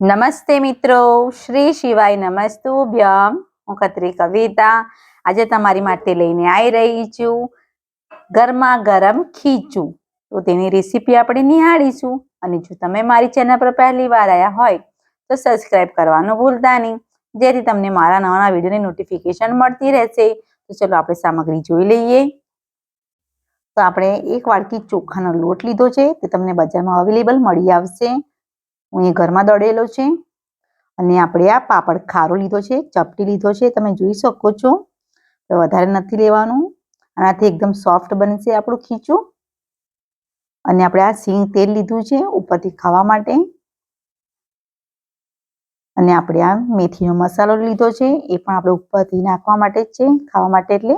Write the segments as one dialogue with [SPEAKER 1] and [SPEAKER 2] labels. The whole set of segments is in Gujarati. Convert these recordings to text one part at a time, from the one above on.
[SPEAKER 1] નમસ્તે મિત્રો, શ્રી શિવાય નમસ્તુભ્યમ. હું ખત્રી કવિતા આજે તમારી માટે લઈને આવી રહી છું ગરમા ગરમ ખીચું. તો તેની રેસીપી આપણે નિહાળીશું. અને જો તમે મારી ચેનલ પર પહેલી વાર આવ્યા હોય તો સબસ્ક્રાઇબ કરવાનું ભૂલતા નહીં, જેથી તમને મારા નવા વિડીયોની નોટિફિકેશન મળતી રહેશે. તો ચલો આપણે સામગ્રી જોઈ લઈએ. તો આપણે 1 વાટકી ચોખાનો લોટ લીધો છે, તે તમને બજારમાં અવેલેબલ મળી આવશે. હું એ ઘરમાં દળેલો છે. અને આપણે આ પાપડ ખારો લીધો છે, ચપટી લીધો છે, તમે જોઈ શકો છો. તો વધારે નથી લેવાનું, આનાથી એકદમ સોફ્ટ બનશે આપણું ખીચું. અને આપણે આ સિંગ તેલ લીધું છે ઉપરથી ખાવા માટે. અને આપણે આ મેથીનો મસાલો લીધો છે, એ પણ આપણે ઉપરથી નાખવા માટે જ છે, ખાવા માટે એટલે.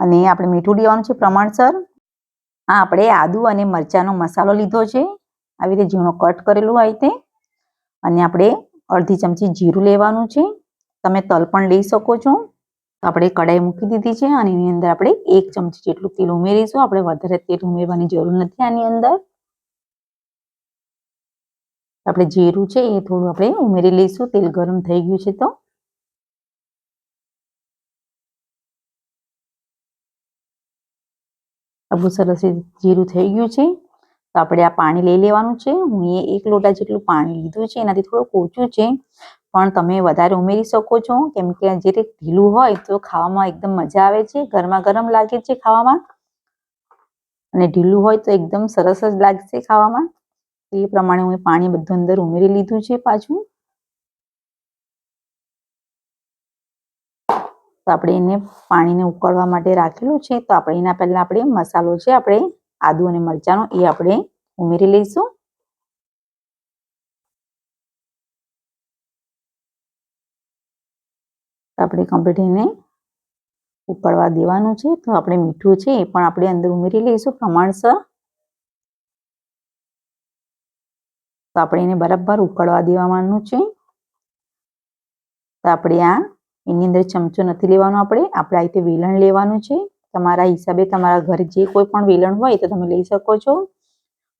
[SPEAKER 1] અને આપણે મીઠું લેવાનું છે પ્રમાણસર. આ આપણે આદુ અને મરચાંનો મસાલો લીધો છે, આવી રીતે ઝીણો કટ કરેલું હોય તે. અને આપણે અડધી ચમચી જીરું લેવાનું છે, તમે તલ પણ લઈ શકો છો. તો આપણે કઢાઈ મૂકી દીધી છે અને એની અંદર આપણે 1 ચમચી જેટલું તેલ ઉમેરીશું. આપણે વધારે તેલ ઉમેરવાની જરૂર નથી આની અંદર. આપણે જીરું છે એ થોડું આપણે ઉમેરી લઈશું. તેલ ગરમ થઈ ગયું છે તો આપણું સરસ જીરું થઈ ગયું છે. તો આપણે આ પાણી લઈ લેવાનું છે. હું એ 1 લોટા જેટલું પાણી લીધું છે, એનાથી થોડું ઓછું છે, પણ તમે વધારે ઉમેરી શકો છો. કેમ કે જે ઢીલું હોય તો ખાવામાં એકદમ મજા આવે છે, ગરમા ગરમ લાગે છે ખાવામાં. અને ઢીલું હોય તો એકદમ સરસ જ લાગશે ખાવામાં. એ પ્રમાણે હું પાણી બધું અંદર ઉમેરી લીધું છે પાછું. તો આપણે એને પાણીને ઉકળવા માટે રાખેલું છે. તો આપણે એના પહેલા આપણે મસાલો છે, આપણે આદુ અને મરચાંનો, એ આપણે ઉમેરી લઈશું. તો આપણે કમ્પ્લીટ એને ઉકળવા દેવાનું છે. તો આપણે મીઠું છે એ પણ આપણે અંદર ઉમેરી લઈશું પ્રમાણસર. તો આપણે એને બરાબર ઉકળવા દેવાનું છે. તો આપણે એની અંદર ચમચો નથી લેવાનો, આપણે આ રીતે વેલણ લેવાનું છે. તમારા હિસાબે તમારા ઘરે જે કોઈ પણ વેલણ હોય તો તમે લઈ શકો છો.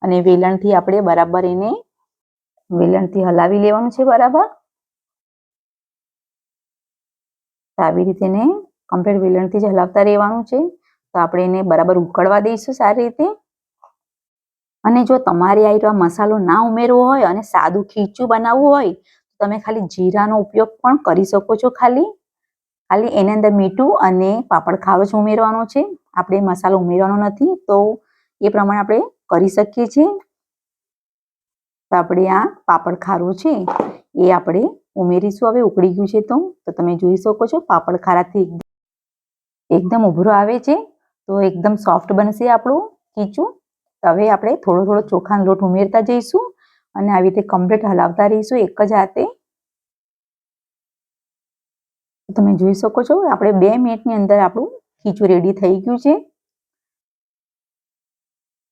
[SPEAKER 1] અને વેલણથી આપણે બરાબર એને વેલણથી હલાવી લેવાનું છે બરાબર. તો આવી રીતે એને કમ્પ્લીટ વેલણથી જ હલાવતા રહેવાનું છે. તો આપણે એને બરાબર ઉકળવા દઈશું સારી રીતે. અને જો તમારે આ મસાલો ના ઉમેરવો હોય અને સાદું ખીચું બનાવવું હોય તો તમે ખાલી જીરાનો ઉપયોગ પણ કરી શકો છો. ખાલી એની અંદર મીઠું અને પાપડ ખારો જ ઉમેરવાનો છે, આપણે મસાલો ઉમેરવાનો નથી. તો એ પ્રમાણે આપણે કરી શકીએ છીએ. તો આપણે આ પાપડ ખારું છે એ આપણે ઉમેરીશું. હવે ઉકળી ગયું છે તો તમે જોઈ શકો છો પાપડ ખારાથી એકદમ ઉભરો આવે છે. તો એકદમ સોફ્ટ બનશે આપણું ખીચું. હવે આપણે થોડો થોડો ચોખાનો લોટ ઉમેરતા જઈશું અને આવી રીતે કમ્પ્લીટ હલાવતા રહીશું એક જ હાથે. તમે જોઈ શકો છો આપણે 2 મિનિટની અંદર આપણું ખીચું રેડી થઈ ગયું છે.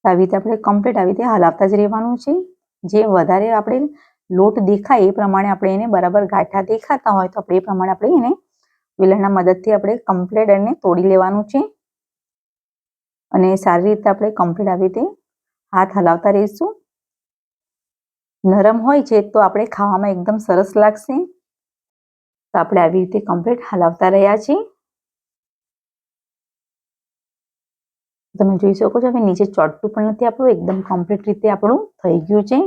[SPEAKER 1] આવી રીતે આપણે કમ્પ્લીટ આવી રીતે હલાવતા જ રહેવાનું છે. જે વધારે આપણે લોટ દેખાય એ પ્રમાણે આપણે એને બરાબર ગાંઠા દેખાતા હોય તો આપણે એ પ્રમાણે આપણે એને વેલણના મદદથી આપણે કમ્પ્લીટ એને તોડી લેવાનું છે. અને સારી રીતે આપણે કમ્પ્લીટ આવી રીતે હાથ હલાવતા રહીશું. નરમ હોય છે તો આપણે ખાવામાં એકદમ સરસ લાગશે. તો આપણે આવી રીતે કમ્પ્લીટ હલાવતા રહ્યા છીએ. તમે જોઈ શકો છો હવે નીચે ચોટતું પણ નથી, આપણું એકદમ કમ્પ્લીટ રીતે આપણું થઈ ગયું છે.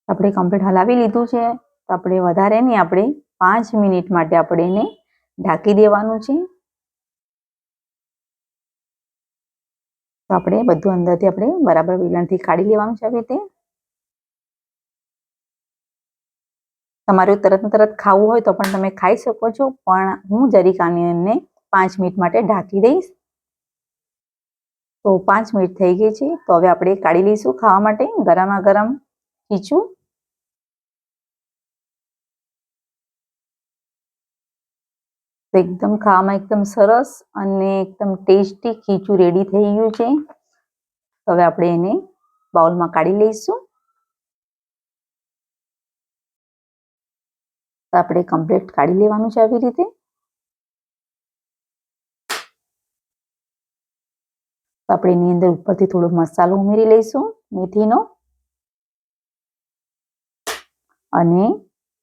[SPEAKER 1] આપણે કમ્પ્લીટ હલાવી લીધું છે. તો આપણે વધારે નહીં, આપણે 5 મિનિટ માટે આપણે એને ઢાંકી દેવાનું છે. તો આપણે બધું અંદરથી આપણે બરાબર વેલણથી કાઢી લેવાનું છે આવી રીતે. તમારે તરત ખાવું હોય તો પણ તમે ખાઈ શકો છો, પણ હું જરીક આને 5 મિનિટ માટે ઢાંકી દઈશ. તો 5 મિનિટ થઈ ગઈ છે. તો હવે આપણે કાઢી લઈશું ખાવા માટે ગરમા ગરમ ખીચું. તો એકદમ ખાવામાં એકદમ સરસ અને એકદમ ટેસ્ટી ખીચું રેડી થઈ ગયું છે. હવે આપણે એને બાઉલમાં કાઢી લઈશું. તો આપણે કમ્પ્લીટ કાઢી લેવાનું છે આવી રીતે. તો આપણે એની અંદર ઉપરથી થોડો મસાલો ઉમેરી લઈશું મેથીનો. અને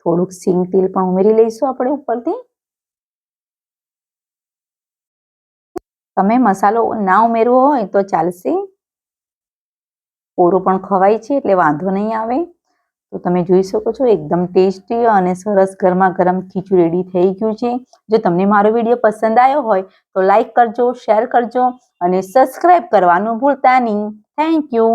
[SPEAKER 1] થોડુંક સિંગ તેલ પણ ઉમેરી લઈશું આપણે ઉપરથી. તમે મસાલો ના ઉમેરવો હોય તો ચાલશે, કોરું પણ ખવાય છે એટલે વાંધો નહીં આવે. તો તમે જોઈ શકો છો એકદમ ટેસ્ટી અને સરસ ગરમા ગરમ ખીચું રેડી થઈ ગયું છે. જો તમને મારો વિડીયો પસંદ આવ્યો હોય તો લાઈક કરજો, શેર કરજો અને સબસ્ક્રાઇબ કરવાનું ભૂલતા નહીં. Thank you.